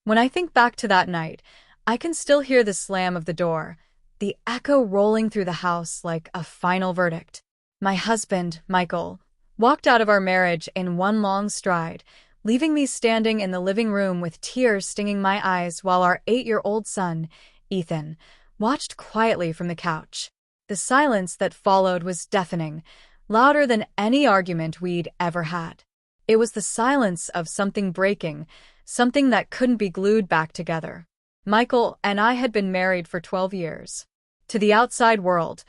When I think back to that night, I can still hear the slam of the door, the echo rolling through the house like a final verdict. My husband, Michael, walked out of our marriage in one long stride, leaving me standing in the living room with tears stinging my eyes while our 8-year-old son, Ethan, watched quietly from the couch. The silence that followed was deafening, louder than any argument we'd ever had. It was the silence of something breaking, something that couldn't be glued back together. Michael and I had been married for 12 years. To the outside world,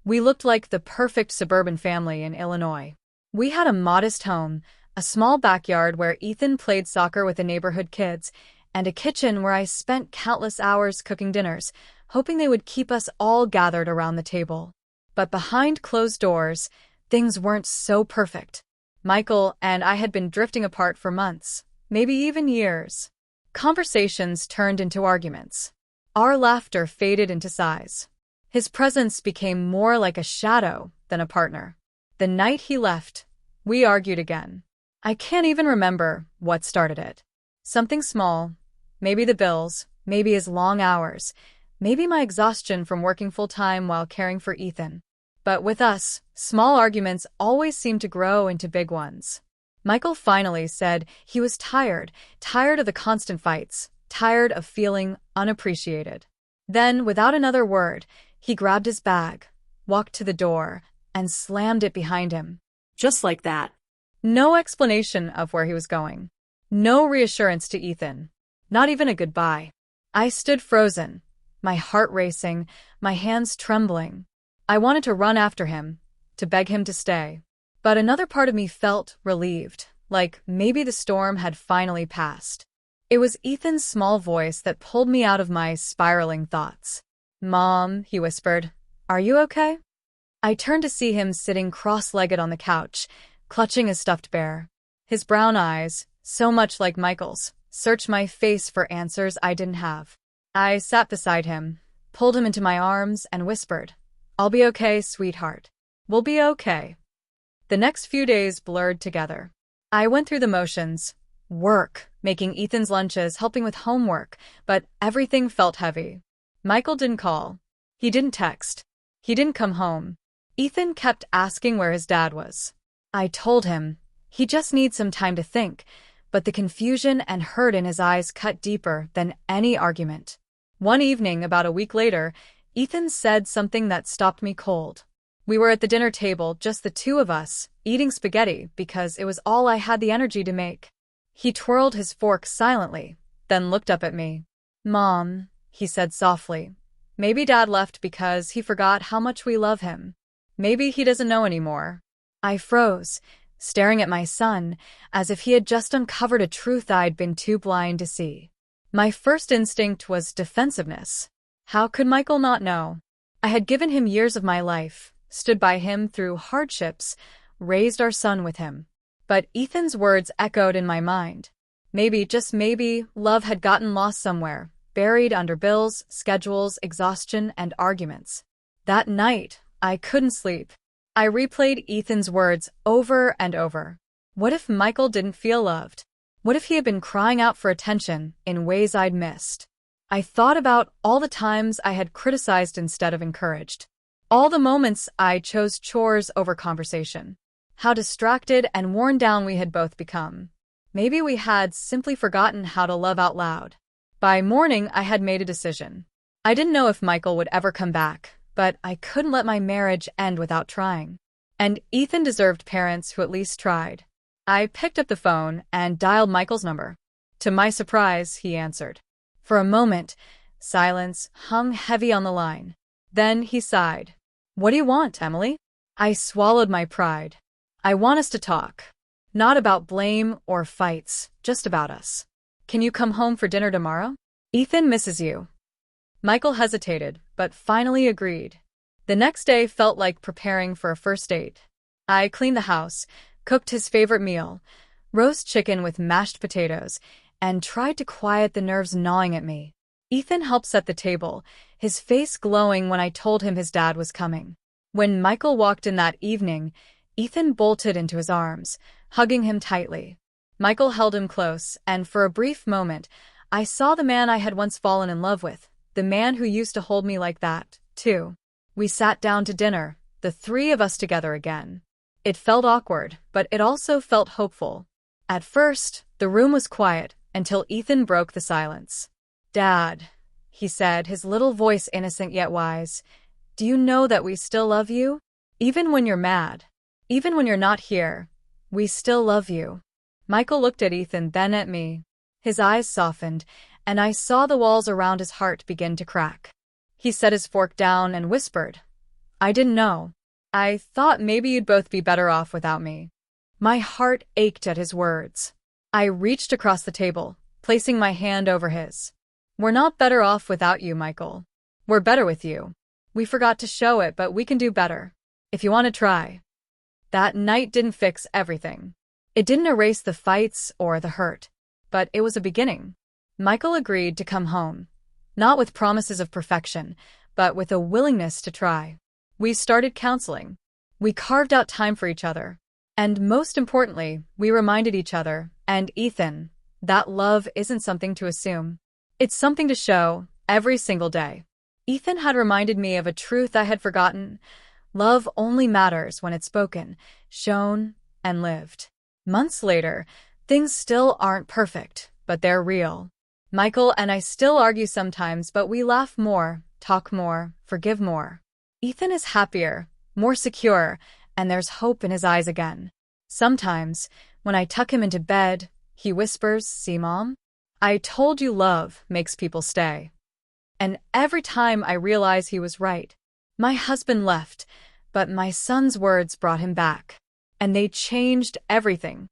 we looked like the perfect suburban family in Illinois. We had a modest home, a small backyard where Ethan played soccer with the neighborhood kids, and a kitchen where I spent countless hours cooking dinners, hoping they would keep us all gathered around the table. But behind closed doors, things weren't so perfect. Michael and I had been drifting apart for months, maybe even years. Conversations turned into arguments. Our laughter faded into sighs. His presence became more like a shadow than a partner. The night he left, we argued again. I can't even remember what started it. Something small, maybe the bills, maybe his long hours, maybe my exhaustion from working full-time while caring for Ethan. But with us, small arguments always seemed to grow into big ones. Michael finally said he was tired of the constant fights, tired of feeling unappreciated. Then, without another word, he grabbed his bag, walked to the door, and slammed it behind him. Just like that. No explanation of where he was going. No reassurance to Ethan. Not even a goodbye. I stood frozen, my heart racing, my hands trembling. I wanted to run after him, to beg him to stay. But another part of me felt relieved, like maybe the storm had finally passed. It was Ethan's small voice that pulled me out of my spiraling thoughts. "Mom," he whispered, "are you okay?" I turned to see him sitting cross-legged on the couch, clutching a stuffed bear. His brown eyes, so much like Michael's, searched my face for answers I didn't have. I sat beside him, pulled him into my arms, and whispered, "I'll be okay, sweetheart. We'll be okay." The next few days blurred together. I went through the motions. Work, making Ethan's lunches, helping with homework, but everything felt heavy. Michael didn't call. He didn't text. He didn't come home. Ethan kept asking where his dad was. I told him he just needs some time to think, but the confusion and hurt in his eyes cut deeper than any argument. One evening, about a week later, Ethan said something that stopped me cold. We were at the dinner table, just the two of us, eating spaghetti because it was all I had the energy to make. He twirled his fork silently, then looked up at me. "Mom," he said softly, "maybe Dad left because he forgot how much we love him. Maybe he doesn't know anymore." I froze, staring at my son, as if he had just uncovered a truth I'd been too blind to see. My first instinct was defensiveness. How could Michael not know? I had given him years of my life, stood by him through hardships, raised our son with him. But Ethan's words echoed in my mind. Maybe, just maybe, love had gotten lost somewhere, buried under bills, schedules, exhaustion, and arguments. That night, I couldn't sleep. I replayed Ethan's words over and over. What if Michael didn't feel loved? What if he had been crying out for attention in ways I'd missed? I thought about all the times I had criticized instead of encouraged. All the moments I chose chores over conversation. How distracted and worn down we had both become. Maybe we had simply forgotten how to love out loud. By morning, I had made a decision. I didn't know if Michael would ever come back, but I couldn't let my marriage end without trying. And Ethan deserved parents who at least tried. I picked up the phone and dialed Michael's number. To my surprise, he answered. For a moment, silence hung heavy on the line. Then he sighed. "What do you want, Emily?" I swallowed my pride. "I want us to talk. Not about blame or fights, just about us. Can you come home for dinner tomorrow? Ethan misses you." Michael hesitated, but finally agreed. The next day felt like preparing for a first date. I cleaned the house, cooked his favorite meal, roast chicken with mashed potatoes, and tried to quiet the nerves gnawing at me. Ethan helped set the table, his face glowing when I told him his dad was coming. When Michael walked in that evening, Ethan bolted into his arms, hugging him tightly. Michael held him close, and for a brief moment, I saw the man I had once fallen in love with, the man who used to hold me like that, too. We sat down to dinner, the three of us together again. It felt awkward, but it also felt hopeful. At first, the room was quiet, until Ethan broke the silence. "Dad," he said, his little voice innocent yet wise, "do you know that we still love you? Even when you're mad. Even when you're not here. We still love you." Michael looked at Ethan, then at me. His eyes softened, and I saw the walls around his heart begin to crack. He set his fork down and whispered, "I didn't know. I thought maybe you'd both be better off without me." My heart ached at his words. I reached across the table, placing my hand over his. "We're not better off without you, Michael. We're better with you. We forgot to show it, but we can do better. If you want to try." That night didn't fix everything. It didn't erase the fights or the hurt, but it was a beginning. Michael agreed to come home, not with promises of perfection, but with a willingness to try. We started counseling. We carved out time for each other. And most importantly, we reminded each other, and Ethan, that love isn't something to assume. It's something to show, every single day. Ethan had reminded me of a truth I had forgotten. Love only matters when it's spoken, shown, and lived. Months later, things still aren't perfect, but they're real. Michael and I still argue sometimes, but we laugh more, talk more, forgive more. Ethan is happier, more secure, and there's hope in his eyes again. Sometimes, when I tuck him into bed, he whispers, "See, Mom? I told you love makes people stay." And every time I realize he was right. My husband left, but my son's words brought him back. And they changed everything.